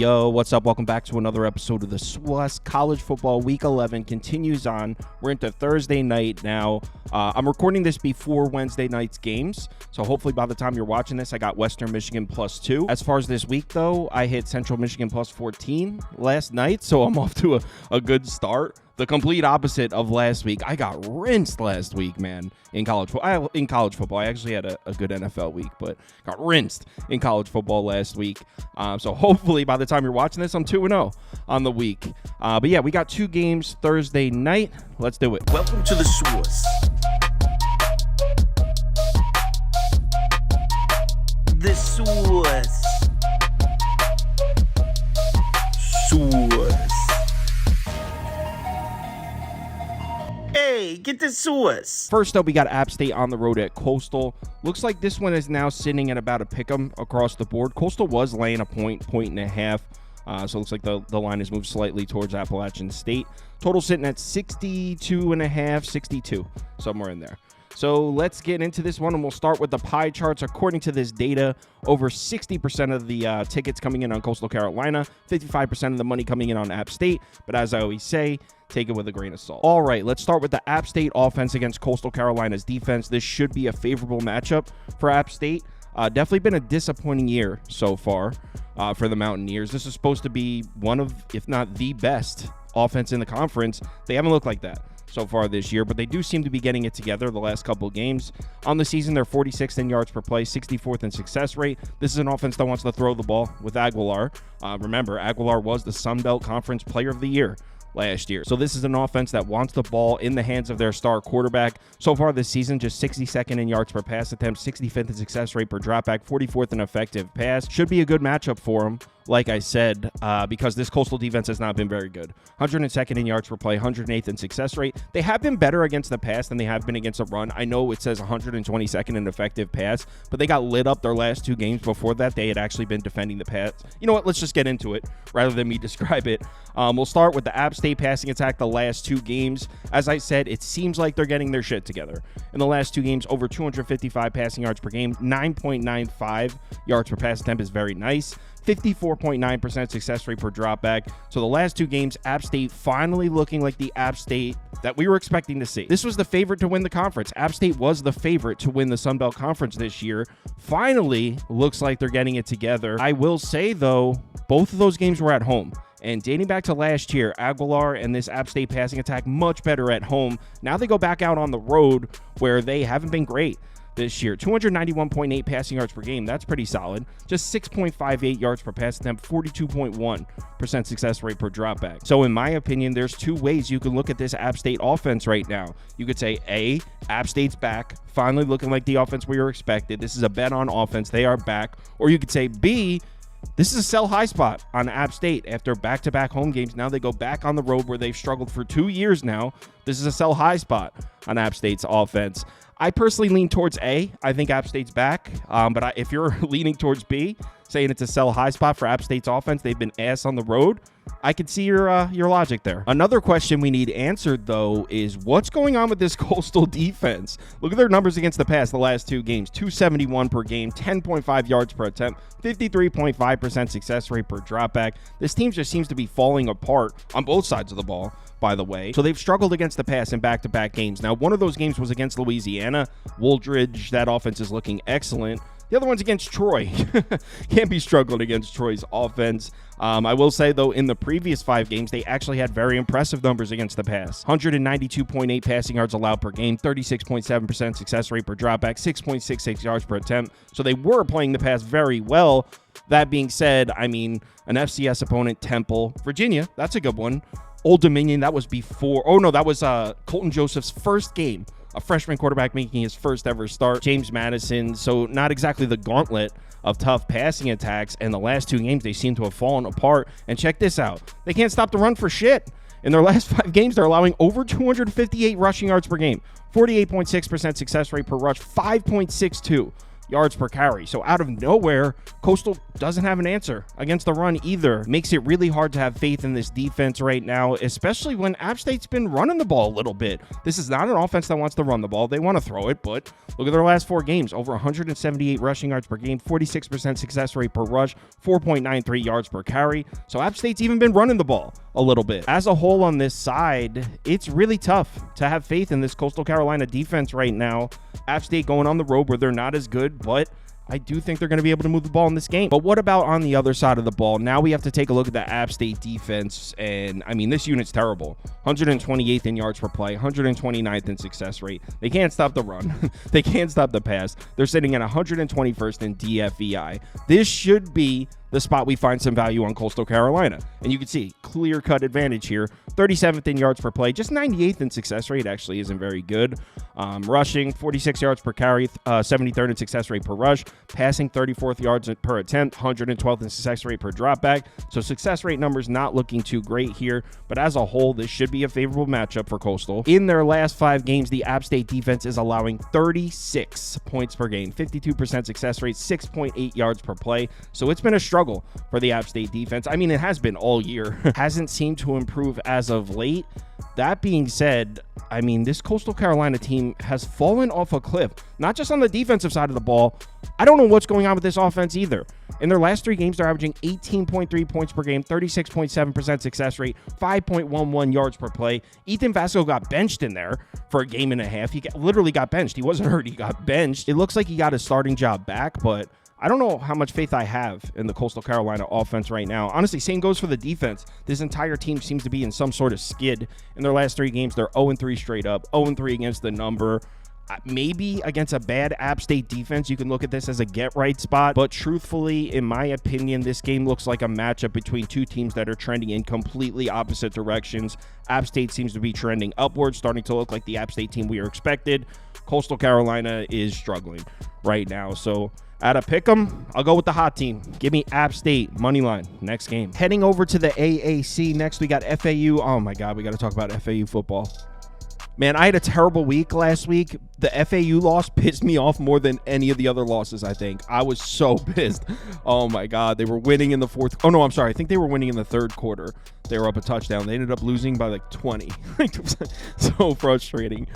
Yo, what's up? Welcome back to another episode of the SWUS. College football week 11 continues on. We're into Thursday night now. I'm recording this before Wednesday night's games, so hopefully by the time you're watching this, I got Western Michigan +2. As far as this week, though, I hit Central Michigan +14 last night, so I'm off to a good start. The complete opposite of last week. I got rinsed last week, man, in college football. I actually had a good NFL week, but got rinsed in college football last week. So hopefully by the time you're watching this, I'm 2-0 on the week. But yeah, we got two games Thursday night. Let's do it. Welcome to the SWUS. The SWUS. SWUS. Hey, get the SWUS. First up, we got App State on the road at Coastal. Looks like this one is now sitting at about a pick'em across the board. Coastal was laying a point and a half. So it looks like the line has moved slightly towards Appalachian State. Total sitting at 62.5, 62, somewhere in there. So let's get into this one, and we'll start with the pie charts. According to this data, over 60% of the tickets coming in on Coastal Carolina, 55% of the money coming in on App State. But as I always say, take it with a grain of salt. All right, let's start with the App State offense against Coastal Carolina's defense. This should be a favorable matchup for App State. Definitely been a disappointing year so far for the Mountaineers. This is supposed to be one of, if not the best offense in the conference. They haven't looked like that so far this year, but they do seem to be getting it together the last couple of games. On the season, they're 46th in yards per play, 64th in success rate. This is an offense that wants to throw the ball with Aguilar. Remember, Aguilar was the Sun Belt Conference Player of the Year last year. So this is an offense that wants the ball in the hands of their star quarterback. So far this season, just 62nd in yards per pass attempt, 65th in success rate per dropback, 44th in effective pass. Should be a good matchup for them, like I said, because this Coastal defense has not been very good. 102nd in yards per play, 108th in success rate. They have been better against the pass than they have been against the run. I know it says 122nd in effective pass, but they got lit up their last two games. Before that, they had actually been defending the pass. You know what? Let's just get into it rather than me describe it. We'll start with the App State passing attack the last two games. As I said, it seems like they're getting their shit together. In the last two games, over 255 passing yards per game, 9.95 yards per pass attempt is very nice. 54.9% success rate per dropback. So the last two games, App State finally looking like the App State that we were expecting to see. This was the favorite to win the conference. App State was the favorite to win the Sun Belt Conference this year. Finally, looks like they're getting it together. I will say, though, both of those games were at home. And dating back to last year, Aguilar and this App State passing attack much better at home. Now they go back out on the road where they haven't been great this year. 291.8 passing yards per game. That's pretty solid. Just 6.58 yards per pass attempt, 42.1% success rate per dropback. So in my opinion, there's two ways you can look at this App State offense right now. You could say, A, App State's back, finally looking like the offense we were expected. This is a bet on offense. They are back. Or you could say, B, this is a sell high spot on App State after back-to-back home games. Now they go back on the road where they've struggled for 2 years now. This is a sell high spot on App State's offense. I personally lean towards A. I think App State's back. But if you're leaning towards B, saying it's a sell high spot for App State's offense, they've been ass on the road, I could see your logic there. Another question we need answered, though, is what's going on with this Coastal defense? Look at their numbers against the pass the last two games. 271 per game, 10.5 yards per attempt, 53.5% success rate per dropback. This team just seems to be falling apart on both sides of the ball, by the way. So they've struggled against the pass in back-to-back games. Now, one of those games was against Louisiana. Woldridge, that offense is looking excellent. The other one's against Troy. Can't be struggling against Troy's offense. I will say, though, in the previous 5 games, they actually had very impressive numbers against the pass. 192.8 passing yards allowed per game, 36.7% success rate per dropback, 6.66 yards per attempt. So they were playing the pass very well. That being said, I mean, an FCS opponent, Temple, Virginia, that's a good one. Old Dominion, that was before. Oh, no, that was Colton Joseph's first game. A freshman quarterback making his first ever start. James Madison, so not exactly the gauntlet of tough passing attacks. And the last 2 games, they seem to have fallen apart. And check this out. They can't stop the run for shit. In their last 5 games, they're allowing over 258 rushing yards per game. 48.6% success rate per rush. 5.62 yards per carry. So out of nowhere, Coastal doesn't have an answer against the run either. Makes it really hard to have faith in this defense right now, especially when App State's been running the ball a little bit. This is not an offense that wants to run the ball. They want to throw it, but look at their last 4 games. Over 178 rushing yards per game, 46% success rate per rush, 4.93 yards per carry. So App State's even been running the ball a little bit. As a whole on this side, it's really tough to have faith in this Coastal Carolina defense right now. App State going on the road where they're not as good, but I do think they're going to be able to move the ball in this game. But what about on the other side of the ball? Now we have to take a look at the App State defense, and I mean, this unit's terrible. 128th in yards per play, 129th in success rate. They can't stop the run. They can't stop the pass. They're sitting at 121st in DFEI. This should be the spot we find some value on Coastal Carolina. And you can see clear-cut advantage here. 37th in yards per play, just 98th in success rate actually isn't very good. Rushing, 46 yards per carry, 73rd in success rate per rush. Passing, 34th yards per attempt, 112th in success rate per dropback. So success rate numbers not looking too great here, but as a whole, this should be a favorable matchup for Coastal. In their last 5 games, the App State defense is allowing 36 points per game, 52% success rate, 6.8 yards per play. So it's been a struggle for the App State defense. I mean, it has been all year. Hasn't seemed to improve as of late. That being said, I mean, this Coastal Carolina team has fallen off a cliff, not just on the defensive side of the ball. I don't know what's going on with this offense either. In their last 3 games, they're averaging 18.3 points per game, 36.7% success rate, 5.11 yards per play. Ethan Vasco got benched in there for a game and a half. He literally got benched. He wasn't hurt. He got benched. It looks like he got his starting job back, but I don't know how much faith I have in the Coastal Carolina offense right now. Honestly, same goes for the defense. This entire team seems to be in some sort of skid. In their last 3 games, they're 0-3 straight up, 0-3 against the number. Maybe against a bad App State defense, you can look at this as a get-right spot. But truthfully, in my opinion, this game looks like a matchup between 2 teams that are trending in completely opposite directions. App State seems to be trending upwards, starting to look like the App State team we expected. Coastal Carolina is struggling right now. So at a pick'em, I'll go with the hot team. Give me App State money line next game. Heading over to the AAC next, we got FAU. Oh my God, we got to talk about FAU football. Man, I had a terrible week last week. The FAU loss pissed me off more than any of the other losses, I think. I was so pissed. Oh, my God. They were winning in the fourth. Oh, no, I'm sorry. I think they were winning in the third quarter. They were up a touchdown. They ended up losing by like 20. So frustrating.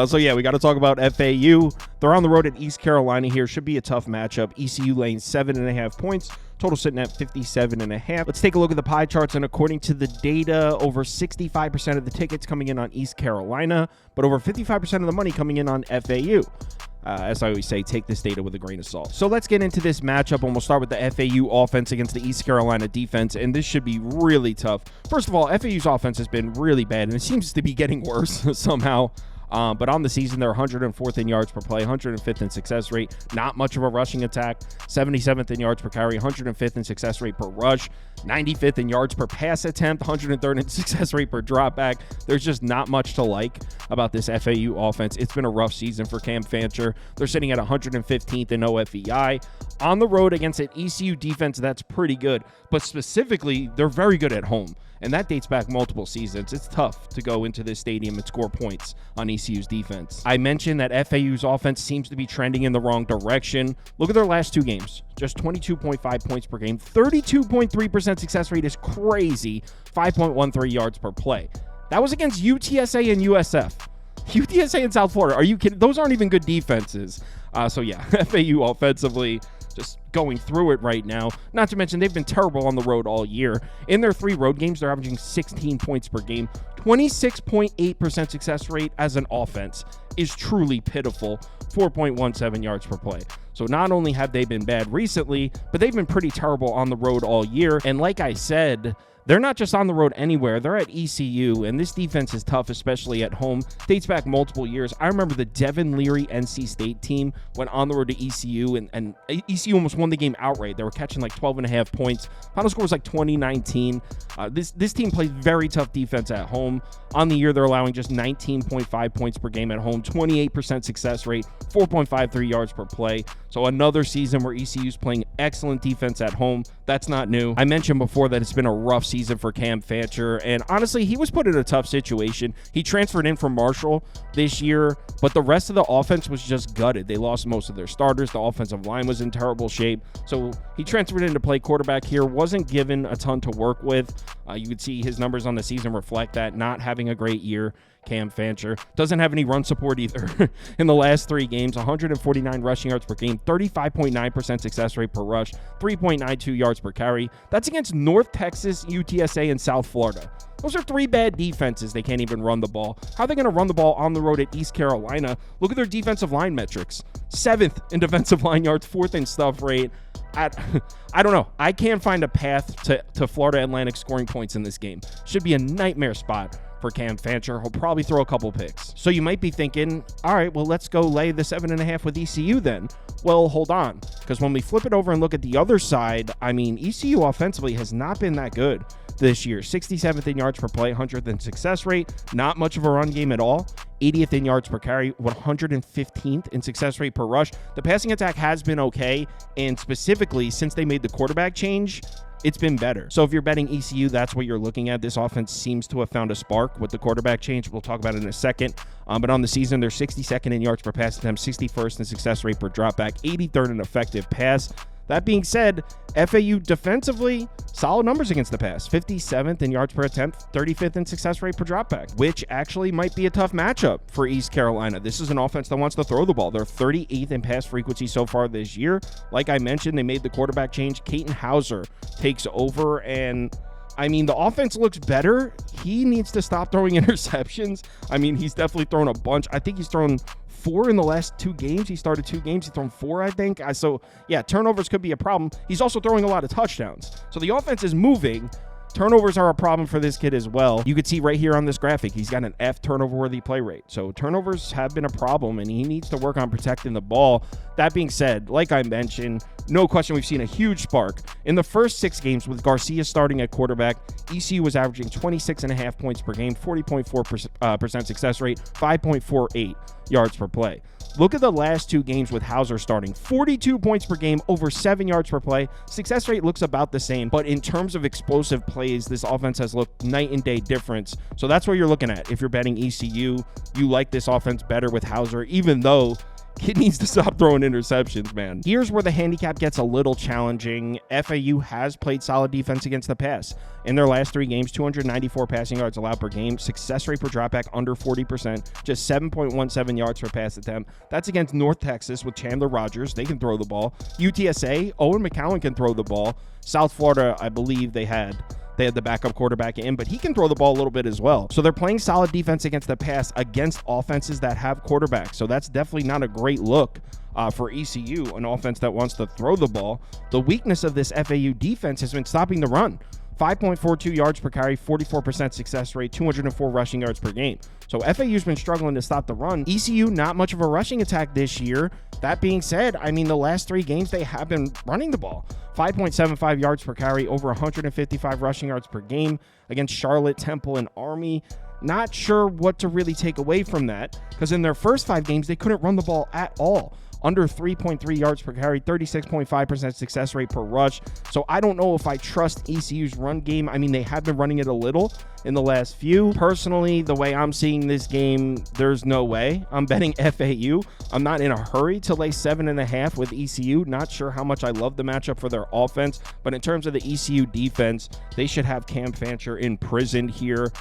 So, yeah, we got to talk about FAU. They're on the road at East Carolina here. Should be a tough matchup. ECU laying 7.5 points. Total sitting at 57.5. Let's take a look at the pie charts. And according to the data, over 65% of the tickets coming in on East Carolina, but over 55% of the money coming in on FAU. As I always say, take this data with a grain of salt. So let's get into this matchup, and we'll start with the FAU offense against the East Carolina defense, and this should be really tough. First of all, FAU's offense has been really bad, and it seems to be getting worse somehow. But on the season, they're 104th in yards per play, 105th in success rate. Not much of a rushing attack. 77th in yards per carry, 105th in success rate per rush, 95th in yards per pass attempt, 103rd in success rate per dropback. There's just not much to like about this FAU offense. It's been a rough season for Cam Fancher. They're sitting at 115th in OFEI. On the road against an ECU defense that's pretty good, but specifically, they're very good at home. And that dates back multiple seasons. It's tough to go into this stadium and score points on ECU's defense. I mentioned that FAU's offense seems to be trending in the wrong direction. Look at their last 2 games. Just 22.5 points per game. 32.3% success rate is crazy. 5.13 yards per play. That was against UTSA and USF. UTSA and South Florida. Are you kidding? Those aren't even good defenses. So yeah, FAU offensively just going through it right now. Not to mention they've been terrible on the road all year. In their 3 road games, they're averaging 16 points per game. 26.8% success rate as an offense is truly pitiful. 4.17 yards per play. So not only have they been bad recently, but they've been pretty terrible on the road all year. And like I said, they're not just on the road anywhere. They're at ECU, and this defense is tough, especially at home. Dates back multiple years. I remember the Devin Leary NC State team went on the road to ECU, and ECU almost won the game outright. They were catching like 12.5 points. Final score was like 20-19. This team plays very tough defense at home. On the year, they're allowing just 19.5 points per game at home, 28% success rate, 4.53 yards per play. So another season where ECU's playing excellent defense at home. That's not new. I mentioned before that it's been a rough season for Cam Fancher, and honestly, he was put in a tough situation. He transferred in from Marshall this year, but the rest of the offense was just gutted. They lost most of their starters. The offensive line was in terrible shape. So he transferred in to play quarterback here, wasn't given a ton to work with. You could see his numbers on the season reflect that, not having a great year. Cam Fancher doesn't have any run support either. In the last 3 games, 149 rushing yards per game, 35.9% success rate per rush, 3.92 yards per carry. That's against North Texas, UTSA, and South Florida. Those are 3 bad defenses. They can't even run the ball. How are they going to run the ball on the road at East Carolina? Look at their defensive line metrics. 7th in defensive line yards, 4th in stuff rate. I don't know. I can't find a path to Florida Atlantic scoring points in this game. Should be a nightmare spot for Cam Fancher. He'll probably throw a couple picks. So you might be thinking, all right, well, let's go lay the 7.5 with ECU then. Well, hold on, because when we flip it over and look at the other side, I mean, ECU offensively has not been that good this year. 67th in yards per play, 100th in success rate, not much of a run game at all. 80th in yards per carry, 115th in success rate per rush. The passing attack has been okay, and specifically since they made the quarterback change, it's been better. So if you're betting ECU, that's what you're looking at. This offense seems to have found a spark with the quarterback change. We'll talk about it in a second. But on the season, they're 62nd in yards per pass attempt, 61st in success rate per dropback, 83rd in effective pass. That being said, FAU defensively, solid numbers against the pass. 57th in yards per attempt, 35th in success rate per dropback, which actually might be a tough matchup for East Carolina. This is an offense that wants to throw the ball. They're 38th in pass frequency so far this year. Like I mentioned, they made the quarterback change. Caton Hauser takes over, and I mean, the offense looks better. He needs to stop throwing interceptions. I mean, he's definitely thrown a bunch. I think he's thrown 4 in the last 2 games. He started 2 games. He's thrown 4, I think. So, yeah, turnovers could be a problem. He's also throwing a lot of touchdowns. So the offense is moving. Turnovers are a problem for this kid as well. You could see right here on this graphic, he's got an F turnover-worthy play rate. So turnovers have been a problem, and he needs to work on protecting the ball. That being said, like I mentioned, no question we've seen a huge spark. In the first 6 games with Garcia starting at quarterback, ECU was averaging 26.5 points per game, 40.4% success rate, 5.48 yards per play. Look at the last 2 games with Hauser starting. 42 points per game, over 7 yards per play. Success rate looks about the same, but in terms of explosive plays, this offense has looked night and day difference. So that's what you're looking at. If you're betting ECU, you like this offense better with Hauser, even though kid needs to stop throwing interceptions, man. Here's where the handicap gets a little challenging. FAU has played solid defense against the pass. In their last 3 games, 294 passing yards allowed per game, success rate per dropback under 40%, just 7.17 yards per pass attempt. That's against North Texas with Chandler Rogers. They can throw the ball. UTSA, Owen McCowan can throw the ball. South Florida, I believe they had the backup quarterback in, but he can throw the ball a little bit as well. So they're playing solid defense against the pass against offenses that have quarterbacks. So that's definitely not a great look for ECU, an offense that wants to throw the ball. The weakness of this FAU defense has been stopping the run. 5.42 yards per carry, 44% success rate, 204 rushing yards per game. So FAU's been struggling to stop the run. ECU, not much of a rushing attack this year. That being said, I mean, the last 3 games, they have been running the ball. 5.75 yards per carry, over 155 rushing yards per game against Charlotte, Temple, and Army. Not sure what to really take away from that, because in their first 5 games, they couldn't run the ball at all. Under 3.3 yards per carry, 36.5% success rate per rush. So I don't know if I trust ECU's run game. I mean, they have been running it a little in the last few. Personally, the way I'm seeing this game, there's no way. I'm betting FAU. I'm not in a hurry to lay 7.5 with ECU. Not sure how much I love the matchup for their offense, but in terms of the ECU defense, they should have Cam Fancher imprisoned here.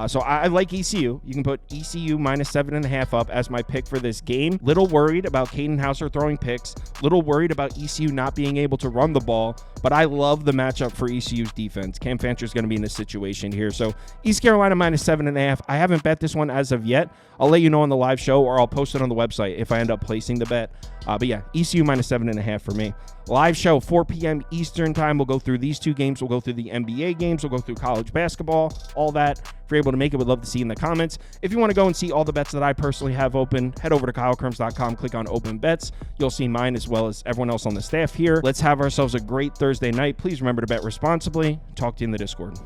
So I like ECU. You can put ECU minus 7.5 up as my pick for this game. Little worried about Caton Hauser throwing picks. Little worried about ECU not being able to run the ball. But I love the matchup for ECU's defense. Cam Fancher is going to be in this situation here. So East Carolina minus 7.5. I haven't bet this one as of yet. I'll let you know on the live show, or I'll post it on the website if I end up placing the bet. But yeah, ECU minus 7.5 for me. Live show, 4 p.m. Eastern time. We'll go through these 2 games. We'll go through the NBA games. We'll go through college basketball, all that. If you're able to make it, we'd love to see you in the comments. If you want to go and see all the bets that I personally have open, head over to KyleKirms.com, click on open bets. You'll see mine as well as everyone else on the staff here. Let's have ourselves a great Thursday night. Please remember to bet responsibly. Talk to you in the Discord.